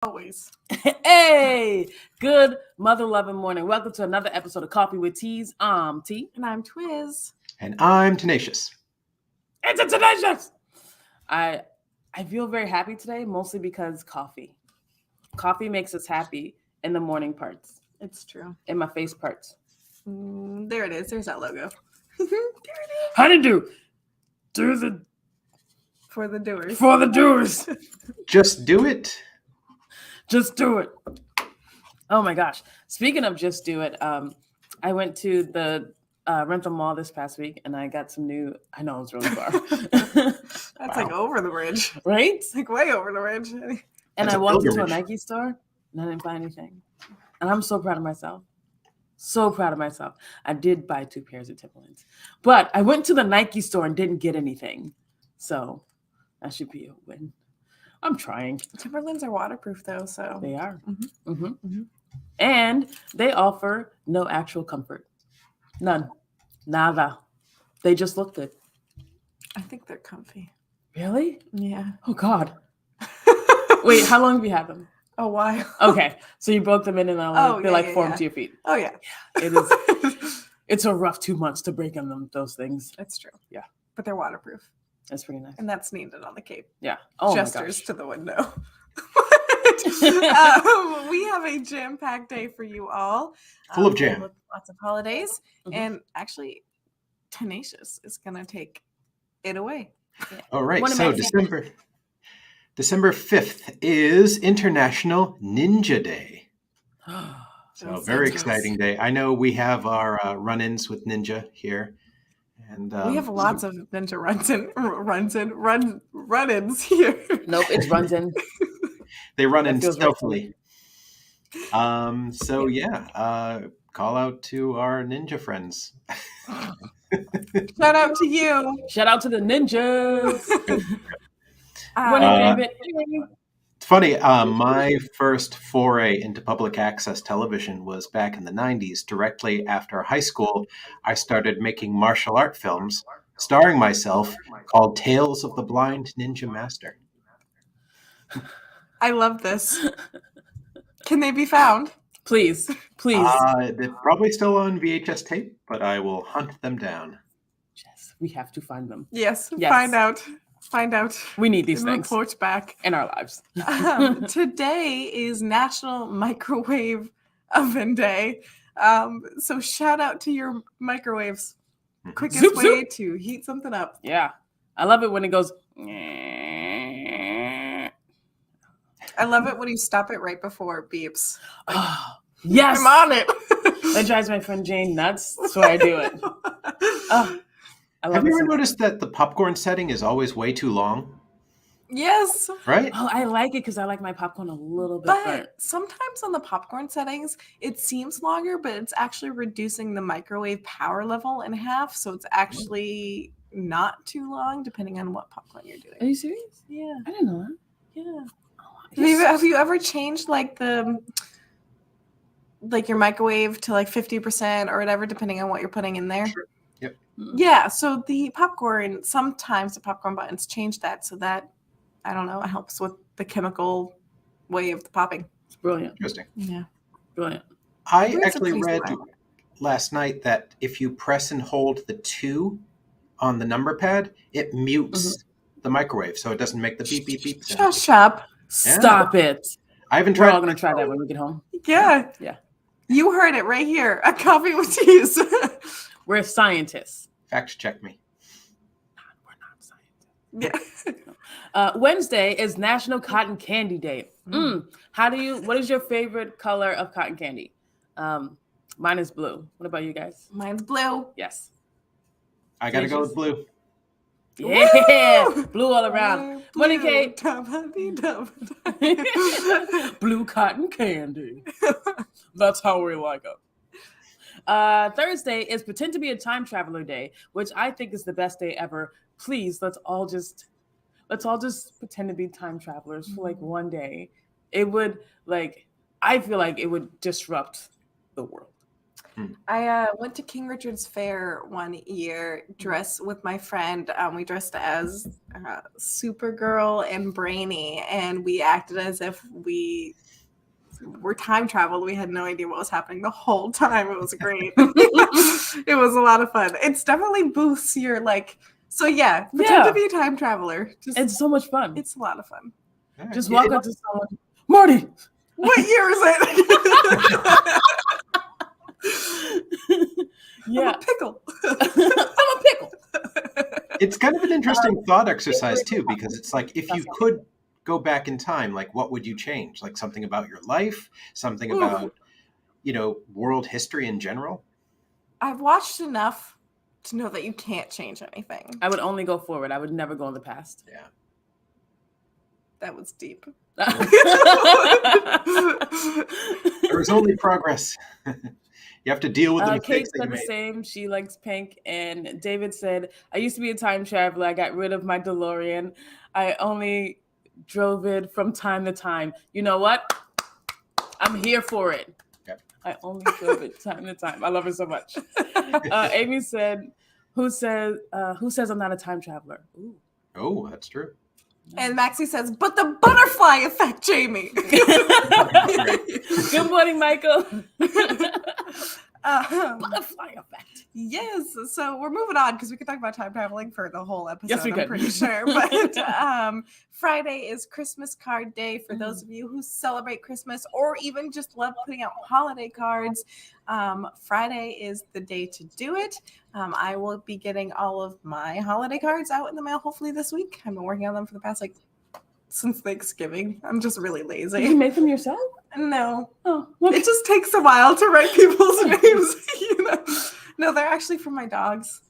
Always. Hey, good mother-loving morning. Welcome to another episode of Coffee with Teas. I'm T. And I'm Twiz. And I'm Tenacious. It's a Tenacious! I feel very happy today, mostly because coffee. Coffee makes us happy in the morning parts. It's true. In my face parts. There it is. There's that logo. There it is. Honeydew. For the doers. For the doers. Just do it. Just do it. Oh my gosh. Speaking of just do it, I went to the rental mall this past week and I got some new, I know it's really far. That's like over the bridge. Right? It's like way over the bridge. And That's I walked into a pilgrimage. Nike store and I didn't buy anything. And I'm so proud of myself. So proud of myself. I did buy 2 pairs of Timberlands. But I went to the Nike store and didn't get anything. So that should be a win. I'm trying. Timberlands are waterproof though, so. They are. Mhm. Mm-hmm. And they offer no actual comfort. None. Nada. They just look good. I think they're comfy. Really? Yeah. Oh, God. Wait, how long have you had them? A while. Okay. So you broke them in and they formed to your feet. Oh, yeah. It is. It's a rough 2 months to break in those things. It's true. Yeah. But they're waterproof. That's pretty nice. And that's needed on the Cape. Yeah. Oh, Gestures to the window. We have a jam-packed day for you all. Full of jam. With lots of holidays. Mhm. And actually, Tenacious is going to take it away. All right. One of So my December 5th is International Ninja Day. So That's very nice. exciting day. I know we have our run-ins with Ninja here. And We have lots of ninja run-ins here. Nope, it runs in. they run That in feels right. stealthily. Call out to our ninja friends. Shout out to you. Shout out to the ninjas. What Uh, do you think? It's funny, my first foray into public access television was back in the 90s. Directly after high school, I started making martial art films, starring myself, called Tales of the Blind Ninja Master. I love this. Can they be found? Please. They're probably still on VHS tape, but I will hunt them down. Yes, we have to find them. Yes. Yes. Find out. We need these things Report back. in our lives. Today is National Microwave Oven Day. So shout out to your microwaves. Quickest Zoop, way zoop. to heat something up. Yeah. I love it when it goes. I love it when you stop it right before it beeps. Yes. I'm on it. That drives my friend Jane nuts. That's why I do it. I love Have you it ever so much. noticed that the popcorn setting is always way too long? Yes. Right? Oh, I like it because I like my popcorn a little bit burnt. But sometimes on the popcorn settings, it seems longer, but it's actually reducing the microwave power level in half. So it's actually not too long, depending on what popcorn you're Are doing. you serious? Yeah. I didn't know that. Yeah. Have you ever changed like your microwave to like 50% or whatever, depending on what you're putting in there? Sure. Yep. Yeah. So sometimes the popcorn buttons change that so that, I don't know, it helps with the chemical way of the popping. It's brilliant. Interesting. Yeah. Brilliant. I Where's the actually place read at? last night that if you press and hold the 2 on the number pad, it mutes the microwave, so it doesn't make the beep, beep, beep sound. Shush up. Stop it. I haven't We're tried. all going to try that when we get home. Yeah. Yeah. You heard it right here. A coffee with teas. We're scientists. Fact check me. We're not scientists. Yeah. Wednesday is National Cotton Candy Day. What is your favorite color of cotton candy? Mine is blue. What about you guys? Mine's blue. Yes. I gotta go with blue. Yeah. Woo! Blue all around. Money cake. Blue. Blue cotton candy. That's how we like it. Thursday is Pretend to be a Time Traveler Day, which I think is the best day ever. Please, let's all just pretend to be time travelers for like one day. It would I feel like it would disrupt the world. I went to King Richard's Fair one year, dressed with my friend. We dressed as Supergirl and Brainy, and we acted as if we were time traveled. We had no idea what was happening the whole time. It was great. It was a lot of fun. It's definitely boosts your So yeah, pretend to be a time traveler. It's so much fun. It's a lot of fun. Just walk up to someone, Marty. What year is it? Yeah. I'm a pickle. I'm a pickle. It's kind of an interesting thought exercise too, because it's like, if you could go back in time, like, what would you change? Like something about your life, something about, world history in general? I've watched enough to know that you can't change anything. I would only go forward. I would never go in the past. Yeah. That was deep. There is only progress. You have to deal with the mistakes Kate said the same. She likes pink. And David said, I used to be a time traveler. I got rid of my DeLorean. I only drove it from time to time. You know what? I'm here for it. Yep. I only drove it time to time. I love it so much. Amy said, who says I'm not a time traveler? Ooh. Oh, that's true. And Maxie says, but the butterfly effect, Jamie. Good morning, Michael. Butterfly effect. Yes. So we're moving on because we could talk about time traveling for the whole episode. Yes, we could. I'm pretty sure. But Friday is Christmas card day for those of you who celebrate Christmas or even just love putting out holiday cards. Friday is the day to do it. I will be getting all of my holiday cards out in the mail hopefully this week. I've been working on them for the past since Thanksgiving. I'm just really lazy. Did you make them yourself? No. Oh, it just takes a while to write people's names. No, they're actually for my dogs.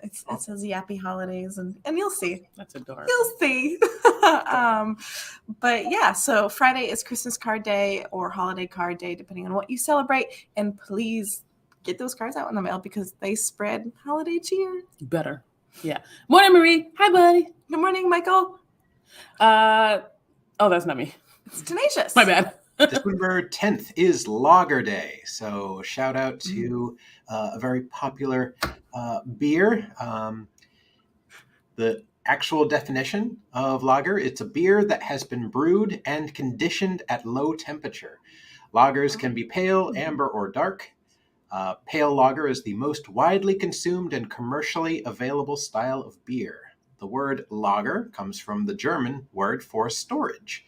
It says Yappy Holidays, and you'll see. That's adorable. You'll see. But yeah, so Friday is Christmas card day or holiday card day, depending on what you celebrate. And please get those cards out in the mail because they spread holiday cheer. Better. Yeah. Morning, Marie. Hi, buddy. Good morning, Michael. Oh, that's not me. It's Tenacious. My bad. December 10th is Lager Day. So shout out to a very popular beer. The actual definition of lager, it's a beer that has been brewed and conditioned at low temperature. Lagers can be pale, amber, or dark. Pale lager is the most widely consumed and commercially available style of beer. The word lager comes from the German word for storage,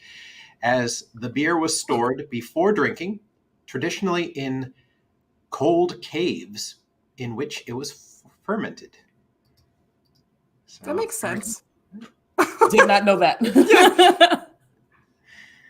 as the beer was stored before drinking, traditionally in cold caves in which it was fermented. So, that makes sense. Did not know that. Yeah.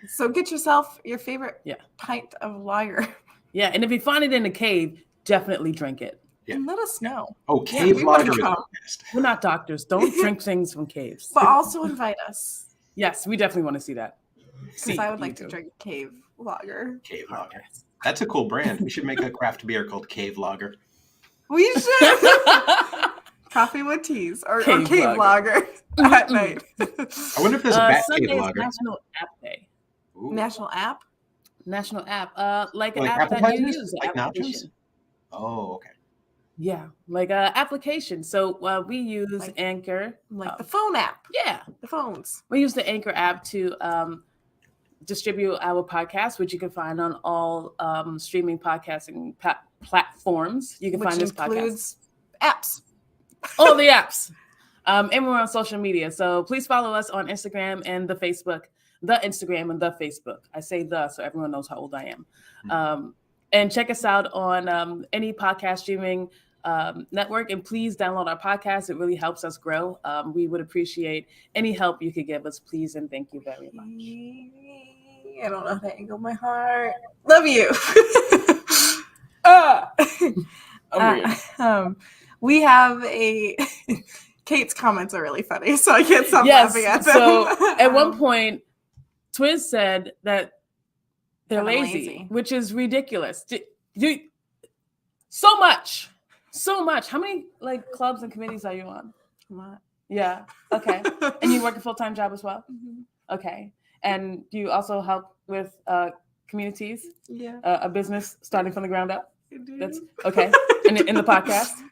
So get yourself your favorite pint of lager. Yeah, and if you find it in a cave, definitely drink it. Yeah. And let us know. Oh, cave lager is the best. We're not doctors. Don't drink things from caves. But also invite us. Yes, we definitely want to see that. Because I would like to drink cave lager. Cave lager. That's a cool brand. We should make a craft beer called Cave Lager. We should. Coffee with teas or cave lager at night. I wonder if there's a bat Sunday cave is lager. National App Day. Ooh. National app? National app. Like an Like app that you appetizers? use. Like nachos? Application. Oh, okay. Yeah, like application. So we use Anchor. Like the phone app. Yeah. The phones. We use the Anchor app to distribute our podcast, which you can find on all streaming podcasting platforms. You can find this podcast. Includes apps. All the apps. And we're on social media. So please follow us on Instagram and the Facebook. The Instagram and the Facebook. I say the so everyone knows how old I am. Mm-hmm. And check us out on any podcast streaming network. And please download our podcast. It really helps us grow. We would appreciate any help you could give us, please. And thank you very much. I don't know how to angle my heart. Love you. We have a... Kate's comments are really funny, so I can't stop laughing at them. So at one point, Twiz said that they're lazy, which is ridiculous. So much. How many clubs and committees are you on? A lot. Yeah. Okay. And you work a full-time job as well? Mm-hmm. Okay. And do you also help with communities? Yeah. A business starting from the ground up? That's okay. In the podcast.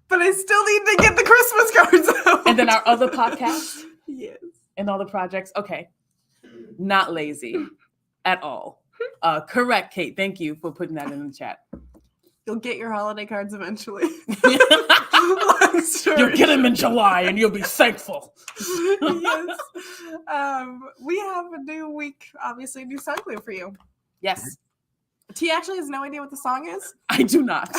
But I still need to get the Christmas cards out. And then our other podcast. Yes. And all the projects. Okay. Not lazy at all. Correct, Kate. Thank you for putting that in the chat. You'll get your holiday cards eventually. You'll get them in July and you'll be thankful. Yes. We have a new week, obviously, a new song clue for you. Yes. T actually has no idea what the song is. I do not.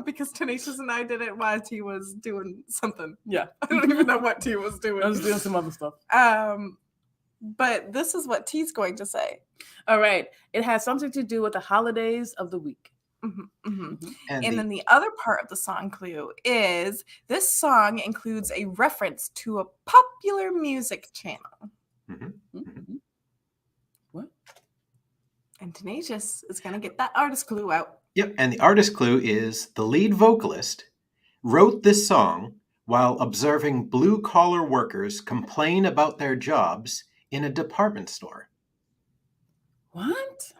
Because Tenacious and I did it while T was doing something. Yeah. I don't even know what T was doing. I was doing some other stuff. But this is what T's going to say. All right. It has something to do with the holidays of the week. Mm-hmm, mm-hmm. And then the other part of the song clue is this song includes a reference to a popular music channel. Mm-hmm. Mm-hmm. What? And Tenacious is going to get that artist clue out. Yep, and the artist clue is the lead vocalist wrote this song while observing blue-collar workers complain about their jobs in a department store. What?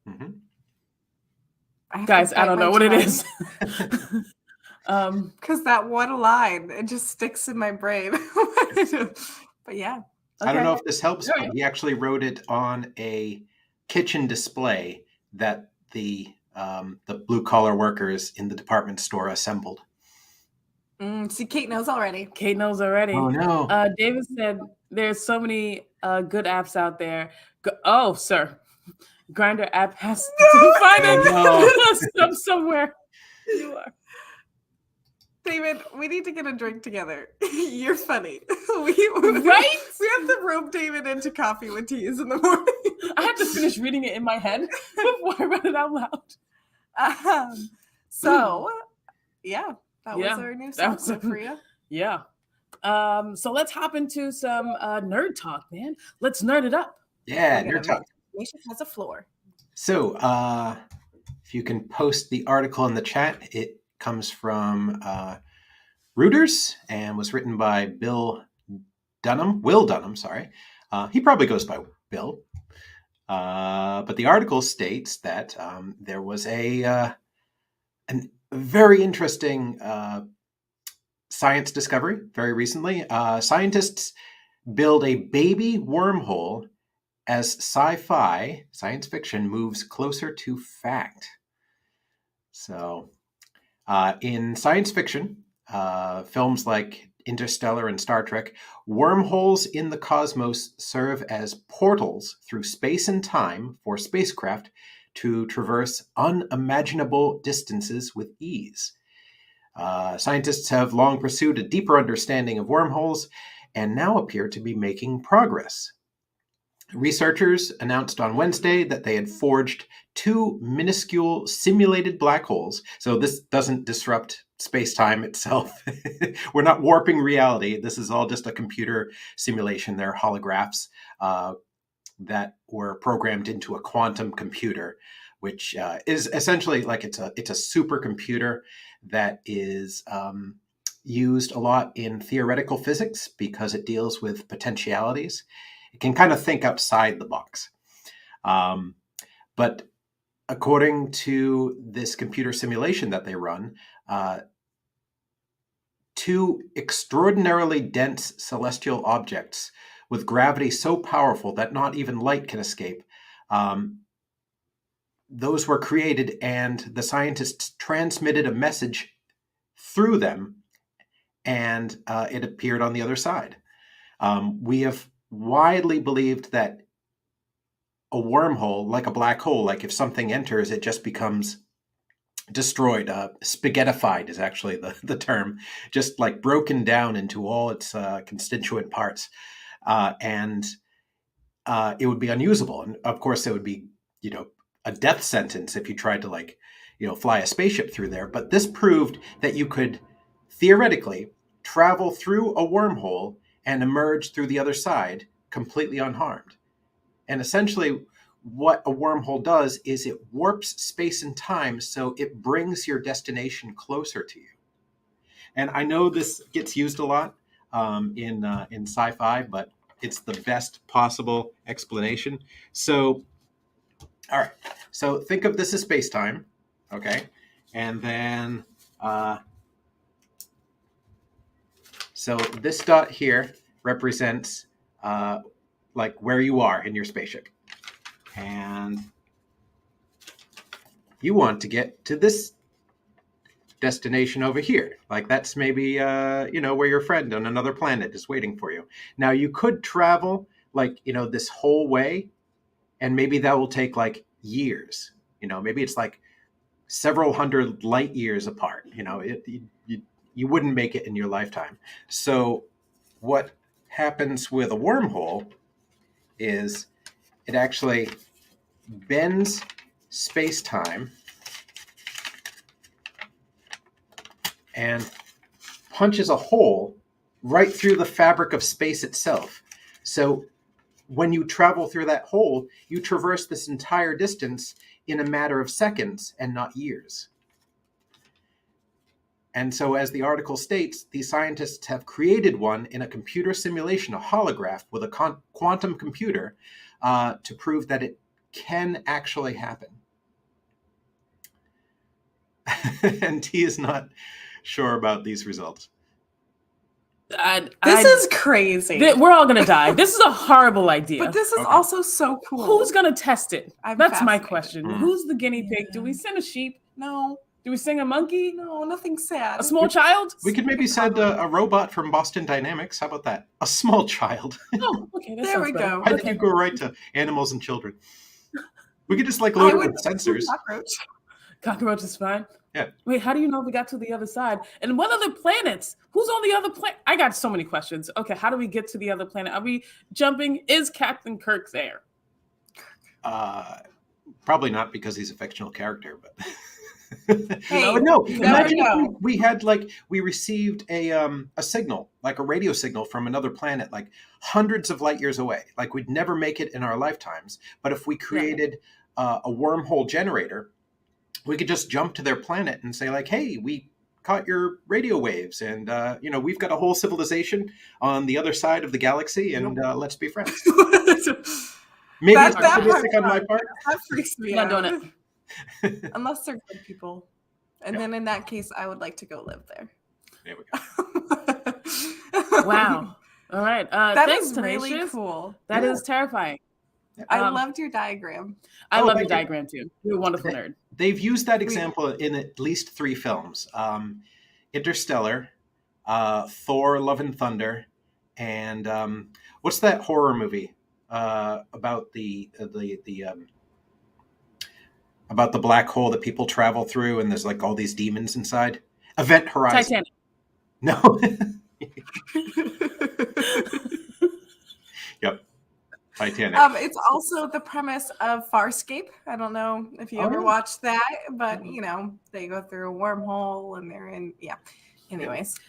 Mm-hmm. Guys, I don't know what it is. Because that one line, it just sticks in my brain. But yeah. Okay. I don't know if this helps, right. But he actually wrote it on a kitchen display that the blue-collar workers in the department store assembled. See, Kate knows already. Kate knows already. Oh, no. David said there's so many good apps out there. Oh, sir. Grindr app has to find it somewhere. You are. David, we need to get a drink together. You're funny. Right? We have to rope David into coffee with teas in the morning. I have to finish reading it in my head before I read it out loud. Yeah, that was our new song for you. Yeah. So let's hop into some nerd talk, man. Let's nerd it up. Yeah, nerd talk. Nation has a floor. So, if you can post the article in the chat, it comes from Reuters and was written by Will Dunham, sorry. He probably goes by Bill. But the article states that there was a very interesting science discovery very recently. Scientists build a baby wormhole as science fiction moves closer to fact. So, in science fiction, films like Interstellar and Star Trek, wormholes in the cosmos serve as portals through space and time for spacecraft to traverse unimaginable distances with ease. Scientists have long pursued a deeper understanding of wormholes and now appear to be making progress. Researchers announced on Wednesday that they had forged 2 minuscule simulated black holes. So this doesn't disrupt space-time itself. We're not warping reality. This is all just a computer simulation. They're holographs that were programmed into a quantum computer, which is essentially like it's a supercomputer that is used a lot in theoretical physics because it deals with potentialities. It can kind of think outside the box. But according to this computer simulation that they run, 2 extraordinarily dense celestial objects with gravity so powerful that not even light can escape, those were created, and the scientists transmitted a message through them, and it appeared on the other side. We have widely believed that a wormhole, like a black hole, like if something enters, it just becomes destroyed. Spaghettified is actually the term, just like broken down into all its constituent parts. And it would be unusable. And of course, it would be, a death sentence if you tried to fly a spaceship through there. But this proved that you could theoretically travel through a wormhole and emerge through the other side completely unharmed. And essentially what a wormhole does is it warps space and time so it brings your destination closer to you. And I know this gets used a lot in sci-fi, but it's the best possible explanation. So, all right. So think of this as space-time. Okay. And then, so this dot here represents like where you are in your spaceship. And you want to get to this destination over here. Like that's maybe, where your friend on another planet is waiting for you. Now you could travel like, this whole way, and maybe that will take like years. Maybe it's like several hundred light years apart. You wouldn't make it in your lifetime. So what happens with a wormhole is it actually bends space-time and punches a hole right through the fabric of space itself. So when you travel through that hole, you traverse this entire distance in a matter of seconds and not years. And so, as the article states, these scientists have created one in a computer simulation, a holograph with a quantum computer, to prove that it can actually happen. And T is not sure about these results. This is crazy. We're all gonna die. This is a horrible idea. But this is also so cool. Who's gonna test it? That's my fascinated. question. Who's the guinea pig? Do we send a sheep? No. Do we sing a monkey? No, nothing sad. A small child? We could maybe send a robot from Boston Dynamics. How about that? A small child. Oh, okay. There we go. Why did you go right to animals and children? We could just like load it with sensors. Cockroach is fine. Yeah. Wait, how do you know we got to the other side? And what other planets? Who's on the other planet? I got so many questions. Okay, how do we get to the other planet? Are we jumping? Is Captain Kirk there? Probably not, because he's a fictional character, but Hey, but no, you imagine never if we received a signal, like a radio signal from another planet, like hundreds of light years away. Like we'd never make it in our lifetimes. But if we created a wormhole generator, we could just jump to their planet and say like, hey, we caught your radio waves, and we've got a whole civilization on the other side of the galaxy, and let's be friends. Maybe it's optimistic on my part. That freaks me Not out. doing it. Unless they're good people. And then in that case, I would like to go live there. There we go. Wow. All right. That thanks, is really Tenacious. cool. That is terrifying. I loved your diagram. I love your thank you. diagram too. You're a wonderful nerd. They've used that example in at least 3 films: Interstellar, Thor: Love and Thunder, and what's that horror movie about the black hole that people travel through, and there's like all these demons inside? Event Horizon. Titanic. No. Yep. Titanic. It's also the premise of Farscape. I don't know if you ever watched that, but they go through a wormhole and they're in. Yeah. Anyways,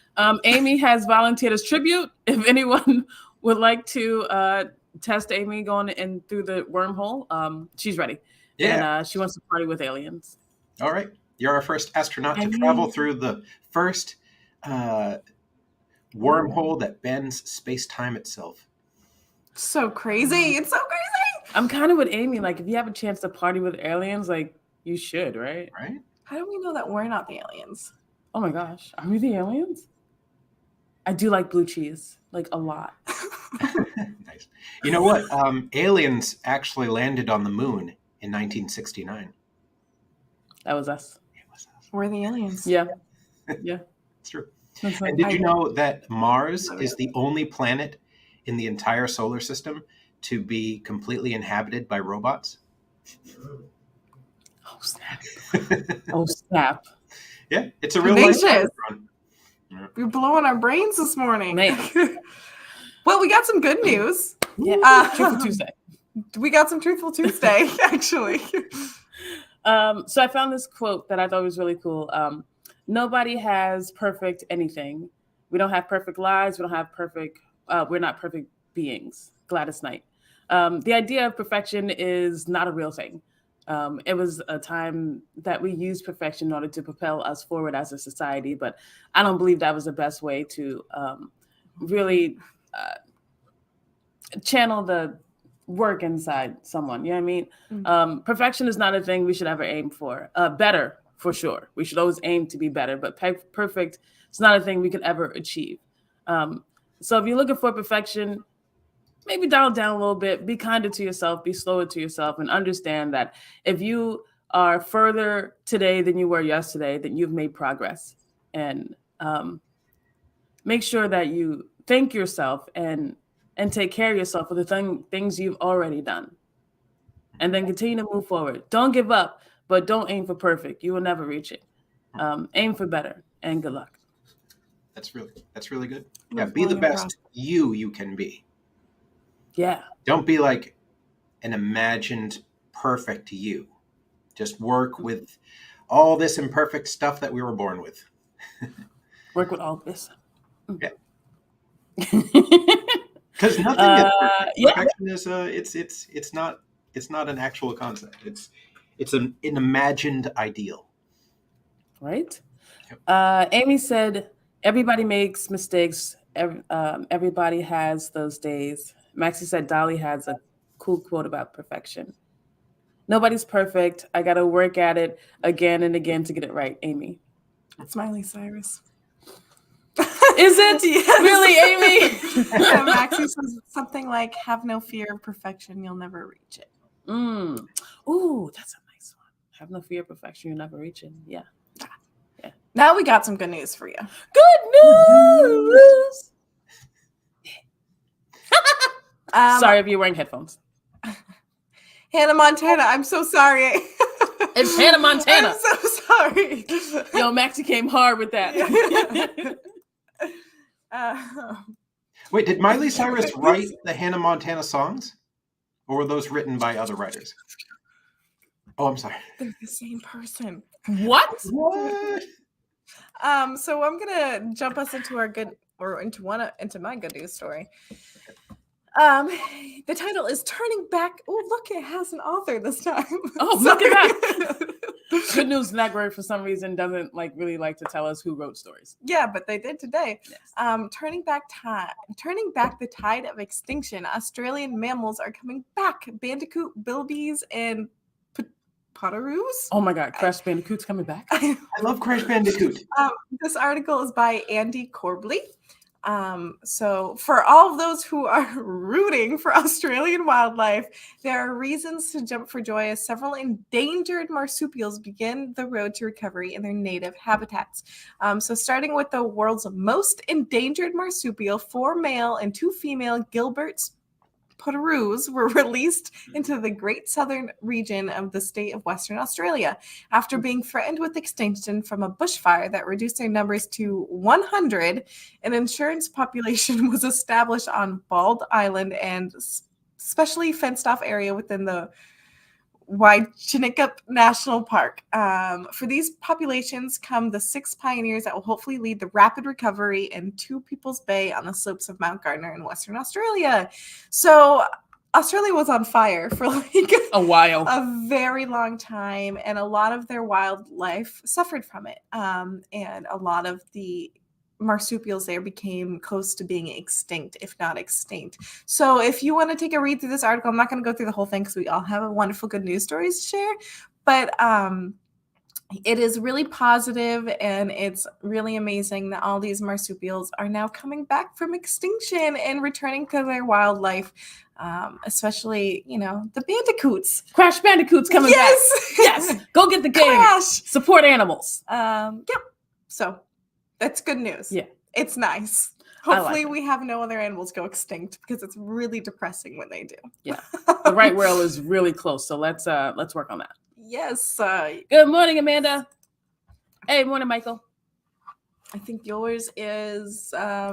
Amy has volunteered as tribute. If anyone would like to test Amy going in through the wormhole, she's ready. Yeah. And she wants to party with aliens. All right. You're our first astronaut to travel through the first wormhole that bends space-time itself. so crazy. It's so crazy. I'm kind of with Amy. Like, if you have a chance to party with aliens, like, you should, right? Right? How do we know that we're not the aliens? Oh my gosh. Are we the aliens? I do like blue cheese, like a lot. Nice. You know what? Aliens actually landed on the moon in 1969. That was us. It was us. We're the aliens. Yeah. Yeah. It's true. That's And did you know that Mars is the only planet in the entire solar system to be completely inhabited by robots? Oh, snap. Oh, snap. Yeah, it's a real life Tenacious. run. We're blowing our brains this morning. Man. Well, we got some good news. Yeah. Truthful Tuesday. We got some Truthful Tuesday, actually. So I found this quote that I thought was really cool. Nobody has perfect anything. We don't have perfect lives. We don't have perfect, we're not perfect beings. Gladys Knight. The idea of perfection is not a real thing. It was a time that we used perfection in order to propel us forward as a society, but I don't believe that was the best way to really channel the work inside someone. You know what I mean? Perfection is not a thing we should ever aim for. Better for sure. We should always aim to be better, but perfect is not a thing we can ever achieve. So if you're looking for perfection, maybe dial down a little bit, be kinder to yourself, be slower to yourself, and understand that if you are further today than you were yesterday, then you've made progress. And make sure that you thank yourself and take care of yourself for the things you've already done. And then continue to move forward. Don't give up, but don't aim for perfect. You will never reach it. Aim for better, and good luck. That's really good. Yeah, be the best you can be. Yeah. Don't be like an imagined perfect you. Just work with all this imperfect stuff that we were born with. Work with all this. Yeah. Because nothing is perfect. Yeah. Perfection is it's not an actual concept. It's an imagined ideal. Right? Amy said, everybody makes mistakes. Everybody has those days. Maxie said, Dolly has a cool quote about perfection. Nobody's perfect. I got to work at it again and again to get it right, Amy. It's Miley Cyrus. Is it? Yes. Really, Amy? Yeah, Maxie says something like, have no fear of perfection. You'll never reach it. Ooh, that's a nice one. Have no fear of perfection. You'll never reach it. Yeah. Now we got some good news for you. Good news. Sorry if you're wearing headphones. Hannah Montana, I'm so sorry. It's Hannah Montana. I'm so sorry. Yo, Maxie came hard with that. Wait, did Miley Cyrus write the Hannah Montana songs? Or were those written by other writers? Oh, I'm sorry. They're the same person. What? So I'm gonna jump us into into my good news story. The title is Turning Back. Oh, look, it has an author this time. Oh, look at that. Good News Network, for some reason, doesn't really like to tell us who wrote stories. Yeah, but they did today. Yes. Turning back the tide of extinction. Australian mammals are coming back. Bandicoot, bilbies, and potoroos. Oh my God, Crash Bandicoot's coming back. I love Crash Bandicoot. This article is by Andy Corbley. So for all of those who are rooting for Australian wildlife, there are reasons to jump for joy as several endangered marsupials begin the road to recovery in their native habitats. So starting with the world's most endangered marsupial, 4 male and 2 female Gilbert's potoroos were released into the Great Southern region of the state of Western Australia after being threatened with extinction from a bushfire that reduced their numbers to 100. An insurance population was established on Bald Island and specially fenced off area within the Waichinukup National Park. For these populations come the 6 pioneers that will hopefully lead the rapid recovery in Two People's Bay on the slopes of Mount Gardner in Western Australia. So Australia was on fire for a while, a very long time, and a lot of their wildlife suffered from it. And a lot of the marsupials there became close to being extinct, if not extinct. So if you want to take a read through this article, I'm not going to go through the whole thing because we all have a wonderful good news stories to share, but it is really positive, and it's really amazing that all these marsupials are now coming back from extinction and returning to their wildlife, especially, the bandicoots. Crash Bandicoot's coming back. Yes, go get the game. Crash. Support animals. Yep. So that's good news. Yeah. It's nice. Hopefully we have no other animals go extinct, because it's really depressing when they do. Yeah. The right whale is really close. So let's work on that. Yes. Good morning, Amanda. Hey, morning, Michael. I think yours is no.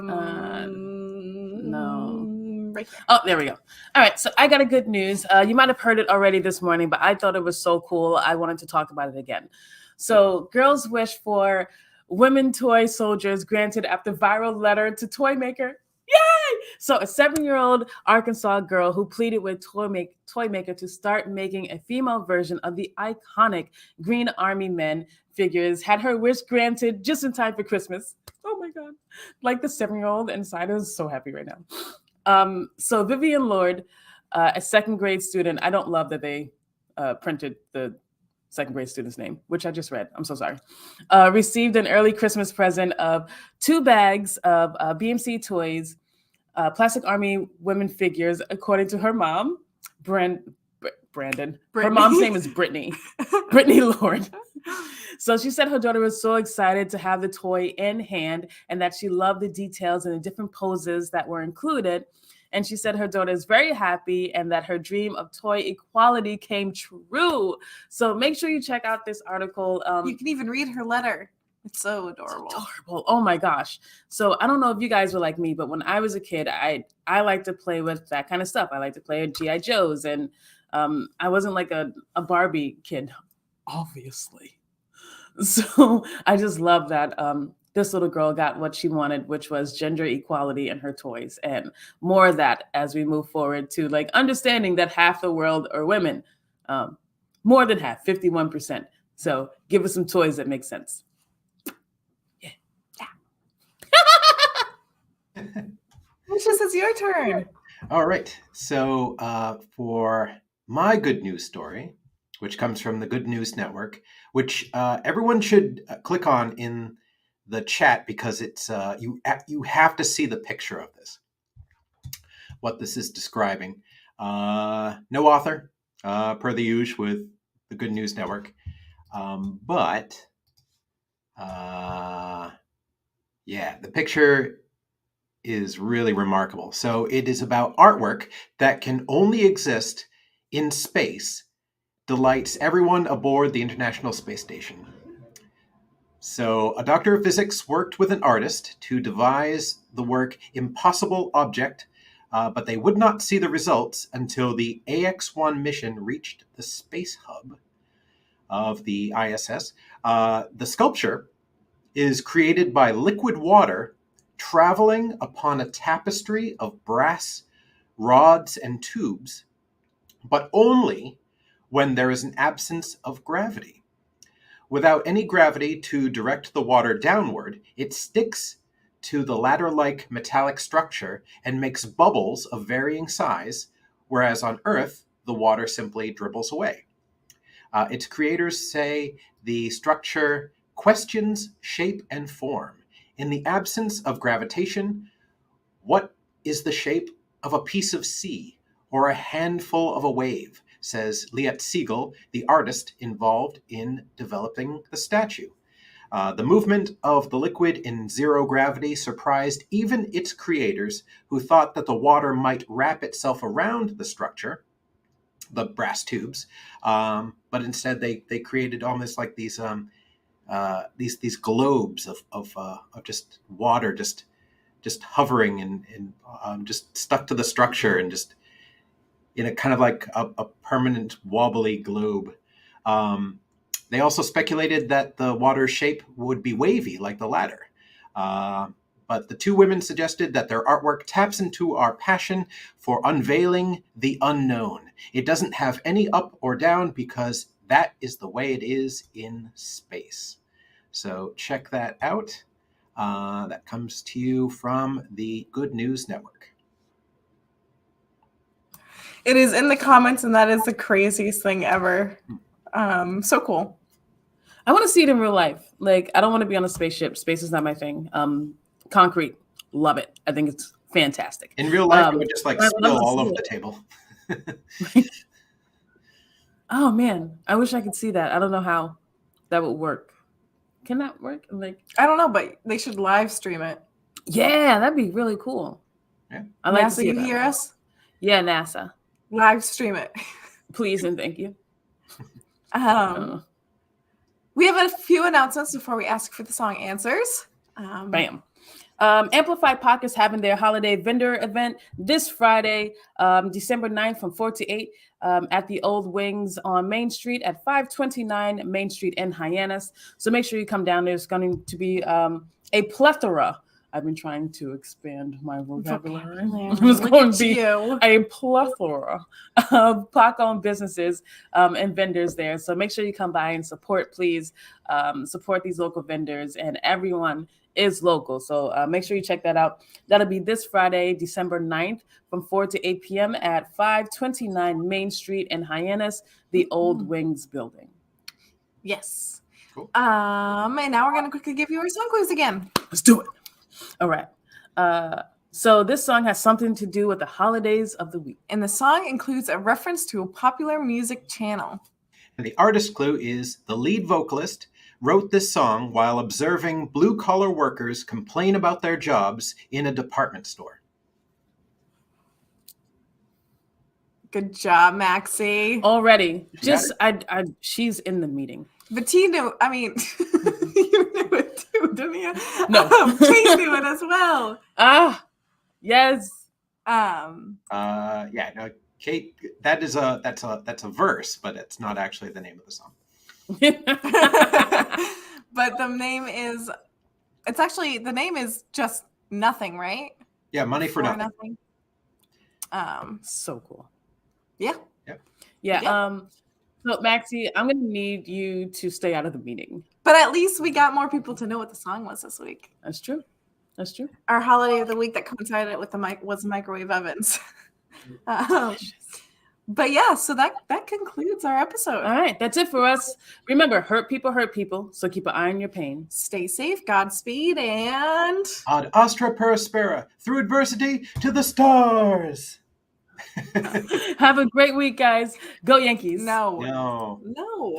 Right here. Oh, there we go. All right. So I got a good news. You might have heard it already this morning, but I thought it was so cool. I wanted to talk about it again. So girls wish for women toy soldiers granted after viral letter to toy maker. Yay! So a 7-year-old Arkansas girl who pleaded with toy maker to start making a female version of the iconic Green Army Men figures had her wish granted just in time for Christmas. Oh my God. Like the 7-year-old inside is so happy right now. So Vivian Lord, a 2nd grade student, I don't love that they printed the second grade student's name, which I just read. I'm so sorry. Received an early Christmas present of 2 bags of BMC toys, Plastic Army women figures, according to her mom, Brandon. Brittany. Her mom's name is Brittany. Brittany Lord. So she said her daughter was so excited to have the toy in hand and that she loved the details and the different poses that were included. And she said her daughter is very happy and that her dream of toy equality came true. So make sure you check out this article. You can even read her letter. It's so adorable. It's adorable. Oh my gosh. So I don't know if you guys were like me, but when I was a kid, I like to play with that kind of stuff. I like to play with G.I. Joes, and I wasn't like a Barbie kid, obviously. So I just love that this little girl got what she wanted, which was gender equality in her toys, and more of that as we move forward to like understanding that half the world are women, more than half, 51%. So give us some toys that make sense. Lucius, it's your turn. All right. So for my good news story, which comes from the Good News Network, which everyone should click on in the chat because it's you have to see the picture of this, what this is describing. No author, per the usual with the Good News Network, but yeah, the picture is really remarkable. So it is about artwork that can only exist in space, delights everyone aboard the International Space Station. So a doctor of physics worked with an artist to devise the work Impossible Object, but they would not see the results until the AX-1 mission reached the space hub of the ISS. The sculpture is created by liquid water traveling upon a tapestry of brass rods and tubes, but only when there is an absence of gravity. Without any gravity to direct the water downward, it sticks to the ladder-like metallic structure and makes bubbles of varying size, whereas on Earth, the water simply dribbles away. Its creators say the structure questions shape and form. In the absence of gravitation, what is the shape of a piece of sea or a handful of a wave, says Liat Siegel, the artist involved in developing the statue. The movement of the liquid in zero gravity surprised even its creators, who thought that the water might wrap itself around the structure, the brass tubes, but instead they created almost like these globes of just water just hovering and just stuck to the structure and just in a kind of like a permanent wobbly globe. They also speculated that the water's shape would be wavy like the ladder. But the two women suggested that their artwork taps into our passion for unveiling the unknown. It doesn't have any up or down because that is the way it is in space. So check that out. That comes to you from the Good News Network. It is in the comments, and that is the craziest thing ever. So cool. I want to see it in real life. Like, I don't want to be on a spaceship. Space is not my thing. Concrete, love it. I think it's fantastic. In real life, it would just like spill all over the table. Oh man, I wish I could see that. I don't know how that would work. Can that work? Like, I don't know, but they should live stream it. Yeah, that'd be really cool. Yeah. I like NASA, to see you hear us? Yeah, NASA. Live stream it. Please and thank you. We have a few announcements before we ask for the song answers. Bam. Amplified Podcast is having their holiday vendor event this Friday, December 9th from 4 to 8 at the Old Wings on Main Street at 529 Main Street in Hyannis. So make sure you come down. There's going to be a plethora. I've been trying to expand my vocabulary. There's going to be a plethora of Black-owned businesses and vendors there. So make sure you come by and support, please. Support these local vendors, and everyone is local. So make sure you check that out. That'll be this Friday, December 9th from 4 to 8 p.m. at 529 Main Street in Hyannis, the Old Wings building. Yes. Cool. And now we're gonna quickly give you our song clues again. Let's do it. All right. So this song has something to do with the holidays of the week. And the song includes a reference to a popular music channel. And the artist clue is the lead vocalist wrote this song while observing blue-collar workers complain about their jobs in a department store. Good job, Maxie. Already. You Just she's in the meeting. But T knew, I mean, you knew it too, didn't you? No. Kate knew it as well. Yes. Yeah, no, Kate, that's a verse, but it's not actually the name of the song. But the name is just Nothing, right? Yeah, Money for Nothing. So cool. Yeah. Yep. Yeah. So Maxie, I'm gonna need you to stay out of the meeting. But at least we got more people to know what the song was this week. That's true. That's true. Our holiday of the week that coincided with was microwave ovens. But yeah, so that concludes our episode. All right, that's it for us. Remember, hurt people, so keep an eye on your pain. Stay safe, Godspeed, and Ad astra per aspera, through adversity to the stars. Have a great week, guys. Go Yankees. No.